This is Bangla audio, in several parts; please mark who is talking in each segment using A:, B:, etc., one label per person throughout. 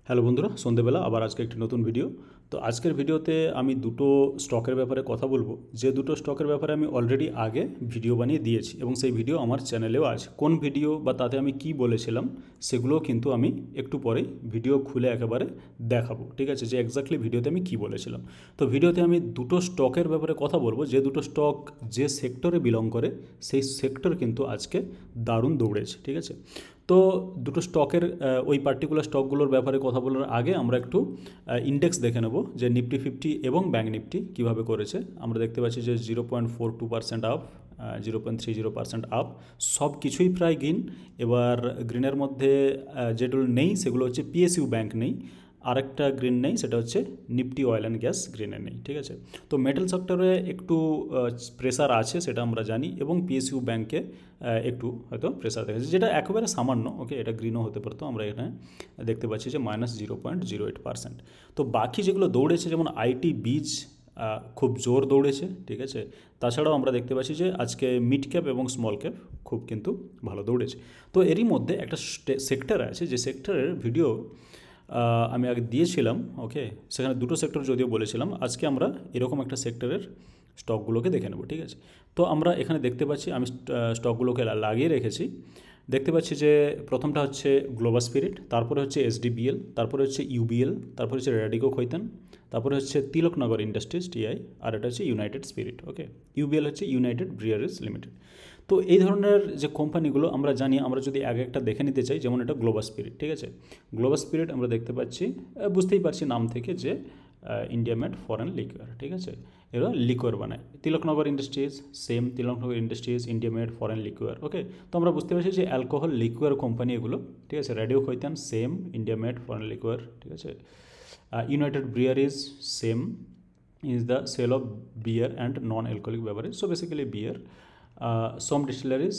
A: হ্যালো বন্ধুরা, সন্ধ্যেবেলা আবার আজকে একটি নতুন ভিডিও। তো আজকের ভিডিওতে আমি দুটো স্টকের ব্যাপারে কথা বলবো, যে দুটো স্টকের ব্যাপারে আমি অলরেডি আগে ভিডিও বানিয়ে দিয়েছি এবং সেই ভিডিও আমার চ্যানেলেও আছে। কোন ভিডিও বা তাতে আমি কি বলেছিলাম সেগুলো কিন্তু আমি একটু পরেই ভিডিও খুলে একেবারে দেখাবো, ঠিক আছে, যে এক্স্যাক্টলি ভিডিওতে আমি কি বলেছিলাম। তো ভিডিওতে আমি দুটো স্টকের ব্যাপারে কথা বলবো, যে দুটো স্টক যে সেক্টরে বিলং করে সেই সেক্টর কিন্তু আজকে দারুণ দৌড়েছে, ঠিক আছে। তো দুটো স্টকের ওই পার্টিকুলার স্টকগুলোর ব্যাপারে কথা বলার আগে আমরা একটু ইন্ডেক্স দেখে নেব, যে নিফটি 50 এবং ব্যাঙ্ক নিফটি কীভাবে করেছে। আমরা দেখতে পাচ্ছি যে 0.42% আপ, 0.30% আপ, সব কিছুই প্রায় গ্রিন। এবার গ্রিনের মধ্যে যেগুলো নেই সেগুলো হচ্ছে পিএসইউ ব্যাঙ্ক নেই, আরেকটা গ্রিন নেই, সেটা হচ্ছে নিফটি অয়েল অ্যান্ড গ্যাস গ্রিনে নেই, ঠিক আছে। তো মেটাল সেক্টরে একটু প্রেসার আছে সেটা আমরা জানি, এবং পিএসইউ ব্যাঙ্কে একটু হয়তো প্রেসার দেখা যাচ্ছে, যেটা একেবারে সামান্য। ওকে, এটা গ্রিনও হতে পারতো। আমরা এখানে দেখতে পাচ্ছি যে -0.08%। তো বাকি যেগুলো দৌড়েছে, যেমন আইটি বীজ খুব জোর দৌড়েছে, ঠিক আছে। তাছাড়াও আমরা দেখতে পাচ্ছি যে আজকে মিড ক্যাপ এবং স্মল ক্যাপ খুব কিন্তু ভালো দৌড়েছে। তো এরই মধ্যে একটা সেক্টর আছে, যে সেক্টরের ভিডিও আমি আগে দিয়েছিলাম। ওকে, সেখানে দুটো সেক্টর যদিও বলেছিলাম, আজকে আমরা এরকম একটা সেক্টরের স্টকগুলোকে দেখে নেব, ঠিক আছে। তো আমরা এখানে দেখতে পাচ্ছি, আমি স্টকগুলোকে লাগিয়ে রেখেছি। দেখতে পাচ্ছি যে প্রথমটা হচ্ছে গ্লোবাল স্পিরিট, তারপরে হচ্ছে এসডিবিএল, তারপরে হচ্ছে ইউবিএল, তারপরে হচ্ছে রেডিকো খৈতান, তারপরে হচ্ছে তিলকনগর ইন্ডাস্ট্রিজ টিআই, আর এটা হচ্ছে ইউনাইটেড স্পিরিট। ওকে, ইউবিএল হচ্ছে ইউনাইটেড ব্রিয়ারিজ লিমিটেড। তো এই ধরনের যে কোম্পানিগুলো আমরা জানি, আমরা যদি আগে একটা দেখে নিতে চাই, যেমন এটা গ্লোবাল স্পিরিট, ঠিক আছে। গ্লোবাল স্পিরিট আমরা দেখতে পাচ্ছি, বুঝতেই পারছি নাম থেকে, যে ইন্ডিয়া মেড ফরেন লিকুয়ার, ঠিক আছে। এরা লিকুয়ার বানায়। Tilaknagar industries, same Tilaknagar industries, India made foreign liquor. Okay, তো আমরা বুঝতে পারছি যে অ্যালকোহল লিকুয়ার কোম্পানি এগুলো, ঠিক আছে। Radico Khaitan same, India made foreign liquor, ঠিক আছে। United Breweries same, is the sale of beer and non-alcoholic beverage, so basically beer. Some distilleries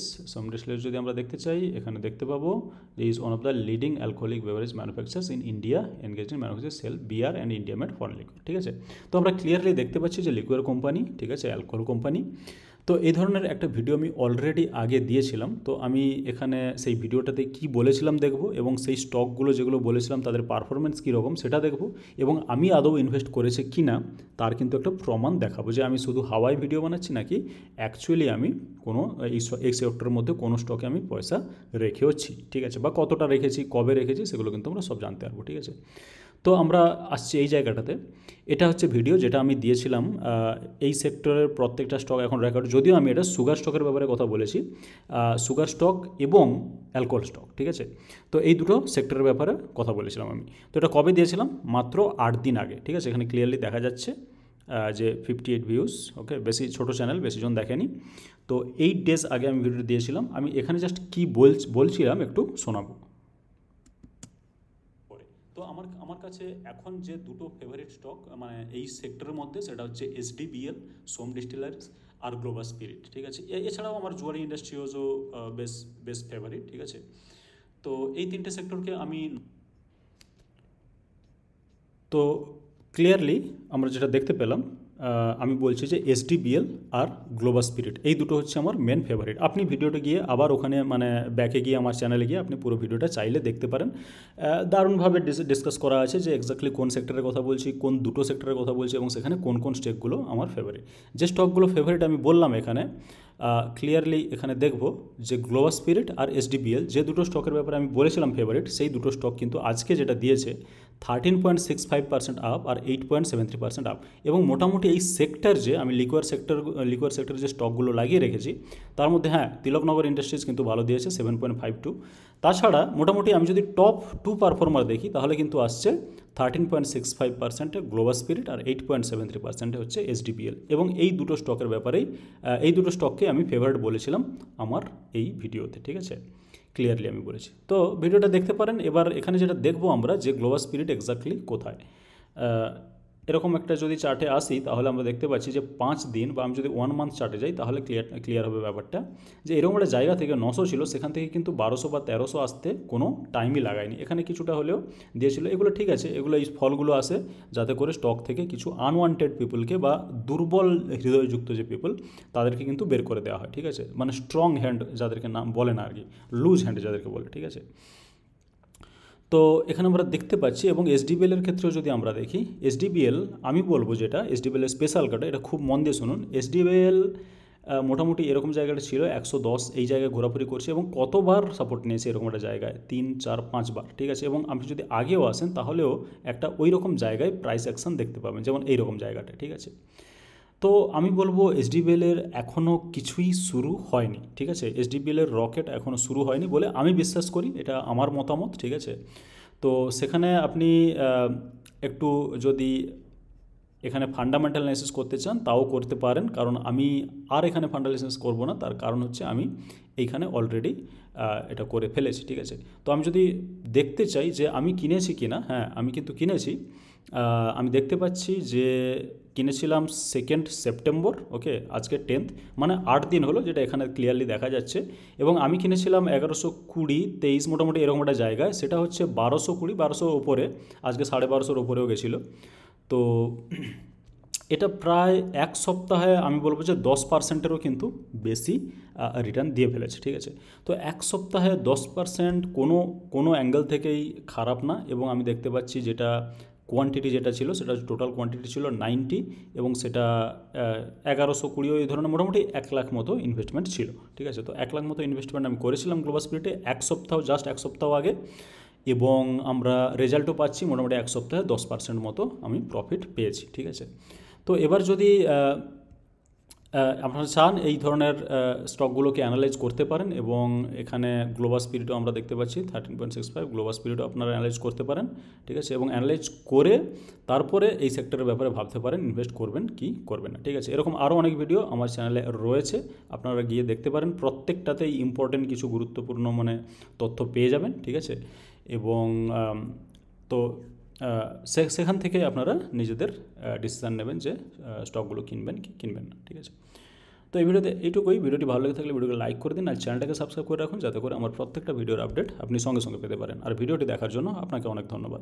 A: যদি আমরা দেখতে চাই, এখানে দেখতে পাবো যে is one of the leading alcoholic beverage manufacturers in India, engaged in manufacture sell beer and India made foreign liquor, ঠিক আছে। তো আমরা ক্লিয়ারলি দেখতে পাচ্ছি যে লিকুয়ার কোম্পানি, ঠিক আছে, অ্যালকোহল কোম্পানি। তো এই ধরনের একটা ভিডিও আমি অলরেডি আগে দিয়েছিলাম। তো আমি এখানে সেই ভিডিওটাতে কি বলেছিলাম দেখব, এবং সেই স্টকগুলো যেগুলো বলেছিলাম তাদের পারফরমেন্স কীরকম সেটা দেখব, এবং আমি আদৌ ইনভেস্ট করেছি কি না তার কিন্তু একটা প্রমাণ দেখাবো, যে আমি শুধু হাওয়ায় ভিডিও বানাচ্ছি নাকি অ্যাকচুয়ালি আমি কোনো এই সেক্টরের মধ্যে কোনো স্টকে আমি পয়সা রেখেওছি, ঠিক আছে, বা কতটা রেখেছি, কবে রেখেছি, সেগুলো কিন্তু আমরা সব জানতে পারবো, ঠিক আছে। তো আমরা আসছি এই জায়গাটাতে। এটা হচ্ছে ভিডিও যেটা আমি দিয়েছিলাম। এই সেক্টরের প্রত্যেকটা স্টক এখন রেকর্ড, যদিও আমি এটা সুগার স্টকের ব্যাপারে কথা বলেছি, সুগার স্টক এবং অ্যালকোহল স্টক, ঠিক আছে। তো এই দুটো সেক্টরের ব্যাপারে কথা বলেছিলাম আমি। তো এটা কবে দিয়েছিলাম? মাত্র 8 দিন আগে, ঠিক আছে। এখানে ক্লিয়ারলি দেখা যাচ্ছে যে 58 ভিউজ। ওকে, বেশি ছোটো চ্যানেল, বেশিজন দেখেনি। তো 8 ডেজ আগে আমি ভিডিওটা দিয়েছিলাম। আমি এখানে জাস্ট কী বলছিলাম একটু শোনাবো। তো আমার কাছে এখন যে দুটো ফেভারিট স্টক মানে এই সেক্টরের মধ্যে, সেটা হচ্ছে এসডিবিএল, সোম ডিস্টিলারিজ, আর গ্লোবাল স্পিরিট, ঠিক আছে। এছাড়াও আমার জুয়ারি ইন্ডাস্ট্রিজও বেশ ফেভারিট, ঠিক আছে। তো এই তিনটে সেক্টরকে আমি, তো ক্লিয়ারলি আমরা যেটা দেখতে পেলাম, আমি বলছি যে এসডিবিএল আর গ্লোবাল স্পিরিট এই দুটো হচ্ছে আমার মেন ফেভারিট। আপনি ভিডিওটা গিয়ে আবার ওখানে মানে ব্যাকে গিয়ে আমার চ্যানেলে গিয়ে আপনি পুরো ভিডিওটা চাইলে দেখতে পারেন। দারুণভাবে ডিসকাস করা আছে যে এক্স্যাক্টলি কোন সেক্টরের কথা বলছি, কোন দুটো সেক্টরের কথা বলছি, এবং সেখানে কোন কোন স্টকগুলো আমার ফেভারিট। যে স্টকগুলো ফেভারিট আমি বললাম এখানে, ক্লিয়ারলি এখানে দেখব যে গ্লোবাল স্পিরিট আর এসডিবিএল, যে দুটো স্টকের ব্যাপারে আমি বলেছিলাম ফেভারিট, সেই দুটো স্টক কিন্তু আজকে যেটা দিয়েছে 13.65% আপ আর 8.73% আপ। এবং মোটামুটি এই সেক্টর, যে আমি লিকুয়ার সেক্টর যে স্টকগুলো লাগিয়ে রেখেছি তার মধ্যে, হ্যাঁ, তিলকনগর ইন্ডাস্ট্রিজ কিন্তু ভালো দিয়েছে 7.52। তাছাড়া মোটামুটি আমি যদি টপ 2 পারফর্মার দেখি, তাহলে কিন্তু আসছে 13.65% গ্লোবাল স্পিরিট আর 8.73% হচ্ছে এসডিবিএল। এবং এই দুটো স্টকের ব্যাপারেই, এই দুটো স্টককে আমি ফেভারিট বলেছিলাম আমার এই ভিডিওতে, ঠিক আছে। ক্লিয়ারলি আমি বলেছি। তো ভিডিওটা দেখতে পারেন। এবার এখানে যেটা দেখবো আমরা, যে গ্লোবাল স্পিরিট এক্স্যাক্টলি কোথায়। এরকম একটা যদি চার্টে আসি, তাহলে আমরা দেখতে পাচ্ছি যে 5 দিন, বা আমি যদি 1 মান্থ চার্টে যাই, তাহলে ক্লিয়ার হবে ব্যাপারটা, যে এরকম একটা জায়গা থেকে 900 ছিল, সেখান থেকে কিন্তু 1200 বা 1300 আসতে কোনো টাইমই লাগায়নি। এখানে কিছুটা হলেও দিয়েছিল। এগুলো ঠিক আছে, এগুলো এই ফলগুলো আসে যাতে করে স্টক থেকে কিছু আনওয়ান্টেড পিপলকে, বা দুর্বল হৃদয়যুক্ত যে পিপল, তাদেরকে কিন্তু বের করে দেওয়া হয়, ঠিক আছে। মানে স্ট্রং হ্যান্ড যাদেরকে নাম বলে না আর কি, লুজ হ্যান্ড যাদেরকে বলে, ঠিক আছে। তো এখানে আমরা দেখতে পাচ্ছি, এবং এসডিবিএল এর ক্ষেত্রেও যদি আমরা দেখি, এসডিবিএল আমি বলবো যেটা এসডিবিএল এর স্পেশাল কাটা, এটা খুব মন দিয়ে শুনুন। এসডিবিএল মোটামুটি এরকম জায়গাটা ছিল 110, এই জায়গায় ঘোরাফুরি করছে এবং কতবার সাপোর্ট নিয়েছে এরকম একটা জায়গায়, 3, 4, 5 বার, ঠিক আছে। এবং আপনি যদি আগেও আসেন তাহলেও একটা ওই রকম জায়গায় প্রাইস অ্যাকশন দেখতে পাবেন, যেমন এইরকম জায়গাটা, ঠিক আছে। তো আমি বলবো এসডিবিএল এর এখনও কিছুই শুরু হয়নি, ঠিক আছে। এসডিবিএল এর রকেট এখনও শুরু হয়নি বলে আমি বিশ্বাস করি, এটা আমার মতামত, ঠিক আছে। তো সেখানে আপনি একটু যদি এখানে ফান্ডামেন্টাল অ্যানালাইসিস করতে চান তাও করতে পারেন, কারণ আমি আর এখানে ফান্ডামেন্টাল অ্যানালাইসিস করবো না, তার কারণ হচ্ছে আমি এইখানে অলরেডি এটা করে ফেলেছি, ঠিক আছে। তো আমি যদি দেখতে চাই যে আমি কিনেছি কিনা, হ্যাঁ আমি কিন্তু কিনেছি। আমি দেখতে পাচ্ছি যে কিনেছিলাম 2 সেপ্টেম্বর, ওকে, আজকে 10th, মানে 8 দিন হলো, যেটা এখানে ক্লিয়ারলি দেখা যাচ্ছে। এবং আমি কিনেছিলাম 1120, 23 মোটামুটি এরকম একটা জায়গায়, সেটা হচ্ছে 1220, 1200 ওপরে, আজকে 1250 ওপরেও গেছিলো। তো এটা প্রায় এক সপ্তাহে আমি বলবো যে 10%-এরও কিন্তু বেশি রিটার্ন দিয়ে ফেলেছে, ঠিক আছে। তো এক সপ্তাহে 10% কোনো অ্যাঙ্গেল থেকেই খারাপ না। এবং আমি দেখতে পাচ্ছি যেটা কোয়ান্টিটি যেটা ছিল, সেটা টোটাল কোয়ান্টিটি ছিল 90, এবং সেটা 1120 এই ধরনের মোটামুটি 1 লাখ মতো ইনভেস্টমেন্ট ছিল, ঠিক আছে। তো 1 লাখ মতো ইনভেস্টমেন্ট আমি করেছিলাম গ্লোবাল স্পিরিটে জাস্ট এক সপ্তাহ আগে, এবং আমরা রেজাল্টও পাচ্ছি মোটামুটি এক সপ্তাহে 10% মতো আমি প্রফিট পেয়েছি, ঠিক আছে। তো এবার যদি আপনারা চান এই ধরনের স্টকগুলোকে অ্যানালাইজ করতে পারেন, এবং এখানে গ্লোবাল স্পিরিটও আমরা দেখতে পাচ্ছি 13.65, গ্লোবাল স্পিরিটও আপনারা অ্যানালাইজ করতে পারেন, ঠিক আছে। এবং অ্যানালাইজ করে তারপরে এই সেক্টরের ব্যাপারে ভাবতে পারেন ইনভেস্ট করবেন কি করবেন না, ঠিক আছে। এরকম আরও অনেক ভিডিও আমার চ্যানেলে রয়েছে, আপনারা গিয়ে দেখতে পারেন, প্রত্যেকটাতেই ইম্পর্টেন্ট কিছু গুরুত্বপূর্ণ মানে তথ্য পেয়ে যাবেন, ঠিক আছে। এবং তো সেখান থেকে আপনারা নিজেদের ডিসিশান নেবেন যে স্টকগুলো কিনবেন কি কিনবেন না, ঠিক আছে। তো এই ভিডিওতে এইটুকুই। ভিডিওটি ভালো লেগে থাকলে ভিডিওকে লাইক করে দিন, আর চ্যানেলটাকে সাবস্ক্রাইব করে রাখুন, যাতে করে আমার প্রত্যেকটা ভিডিওর আপডেট আপনি সঙ্গে সঙ্গে পেতে পারেন। আর ভিডিওটি দেখার জন্য আপনাকে অনেক ধন্যবাদ।